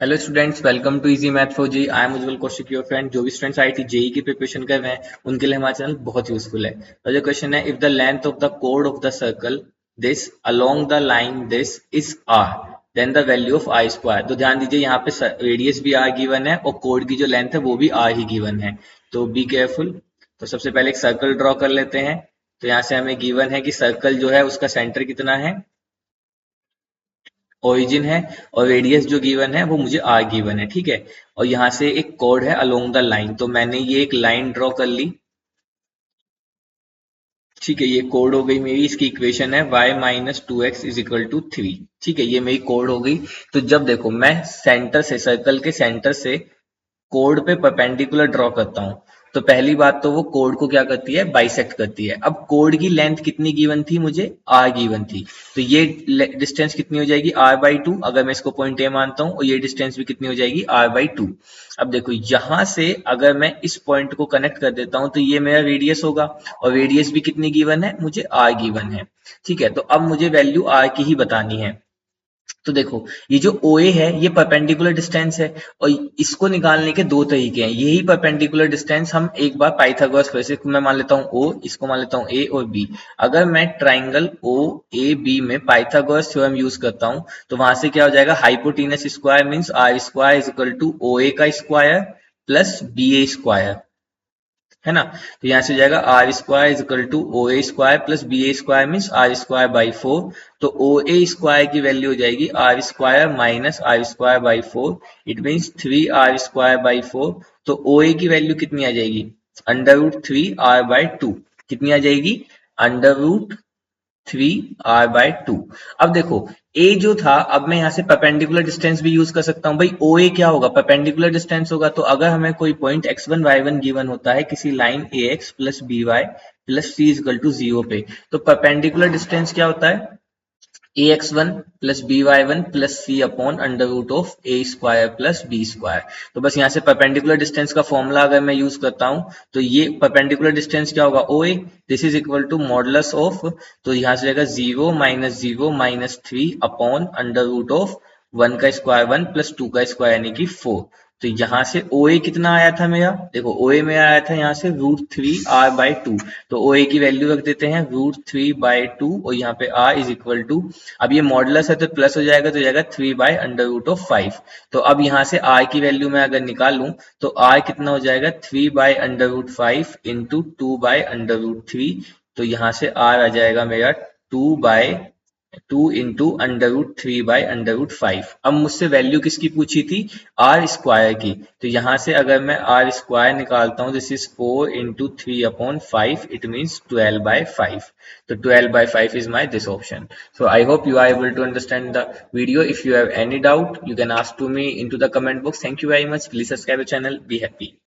Hello students, welcome to easy math for JEE. I am Ujjwal Kaushik, your friend. जो भी students I T JEE की preparation कर रहे हैं उनके लिए हमारा चैनल बहुत यूजफुल है। तो जो क्वेश्चन है, if the length of the कोड of the circle this along the line this is R, then the value of I square. तो ध्यान दीजिए, यहाँ पे रेडियस भी आर गिवन है और कोड की जो लेंथ है वो भी आर ही गिवन है। तो बी केयरफुल। तो सबसे पहले एक सर्कल ड्रॉ कर लेते हैं। तो यहाँ से हमें गिवन है कि सर्कल जो है उसका सेंटर कितना है, ओरिजिन है, और रेडियस जो गिवन है वो मुझे आर गिवन है। ठीक है। और यहाँ से एक कोड है अलोंग द लाइन, तो मैंने ये एक लाइन ड्रॉ कर ली। ठीक है, ये कोड हो गई मेरी। इसकी इक्वेशन है y minus two X is equal to three. ठीक है, ये मेरी कोड हो गई। तो जब देखो मैं सेंटर से, सर्कल के सेंटर से कोड पे परपेंडिकुलर ड्रॉ करता हूं, तो पहली बात तो वो कोड को क्या करती है, बाइसेक्ट करती है। अब कोड की लेंथ कितनी गिवन थी मुझे, आर गिवन थी। तो ये डिस्टेंस कितनी हो जाएगी, r/2, अगर मैं इसको पॉइंट ए मानता हूं, और ये डिस्टेंस भी कितनी हो जाएगी, r/2। अब देखो यहां से अगर मैं इस पॉइंट को कनेक्ट कर देता हूं तो ये मेरा रेडियस होगा, और रेडियस भी कितनी गिवन है, मुझे आर गिवन है। ठीक है, तो अब मुझे वैल्यू आर की ही बतानी है। तो देखो, ये जो OA है ये परपेंडिकुलर डिस्टेंस है, और इसको निकालने के दो तरीके हैं। यही परपेंडिकुलर डिस्टेंस हम एक बार पाइथागोरस थ्योरम से, मैं मान लेता हूँ O, इसको मान लेता हूँ A और B। अगर मैं ट्राइंगल OAB में पाइथागोरस थ्योरम यूज करता हूँ तो वहां से क्या हो जाएगा, hypotenuse square means R square is equal to OA का स्क्वायर प्लस BA स्क्वायर, है ना। तो यहाँ से हो जाएगा R square is equal to O A square plus B A square means R square by four. तो ओ ए स्क्वायर की वैल्यू हो जाएगी R square minus R square by four, it means three R square by four. तो O A की value कितनी आ जाएगी, under root three R by two. कितनी आ जाएगी, under root three R by two. अब देखो, ए जो था, अब मैं यहाँ से परपेंडिकुलर डिस्टेंस भी यूज कर सकता हूँ भाई। ओ ए क्या होगा, परपेंडिकुलर डिस्टेंस होगा। तो अगर हमें कोई पॉइंट x1 y1 गिवन होता है किसी line a x plus b y plus c equal to zero पे, तो परपेंडिकुलर डिस्टेंस क्या होता है, a x one plus b y one plus c upon under root of a square plus b square. तो बस यहाँ से perpendicular distance का फॉर्मूला अगर मैं यूज करता हूँ तो ये परपेंडिकुलर डिस्टेंस क्या होगा, O A, this is equal to modulus of, तो यहाँ से जाएगा zero minus three upon under root of one का स्क्वायर वन प्लस टू का स्क्वायर यानी कि फोर। तो यहाँ से ओ ए कितना आया था मेरा, देखो ओ ए मेरा आया था यहाँ से root three R by two. तो ओ ए की वैल्यू रख देते हैं रूट थ्री बाई टू, और यहाँ पे आर इज इक्वल टू, अब ये मॉडुलस है तो प्लस हो जाएगा, तो जाएगा three by under root of five. तो अब यहाँ से आर की वैल्यू मैं अगर निकालूं तो आर कितना हो जाएगा, three by under root five into two by under root three. तो यहाँ से आर आ जाएगा मेरा two by two into under root three by under root five. अब मुझसे वैल्यू किसकी पूछी थी, आर स्क्वायर की। तो यहाँ से अगर मैं आर स्क्वायर निकालता हूँ, this is four into three upon five, it means 12/5। तो 12/5 is my this option. So I hope you are able to understand the video. If you have any doubt, you can ask to me into the comment box. Thank you very much. Please subscribe the channel. Be happy.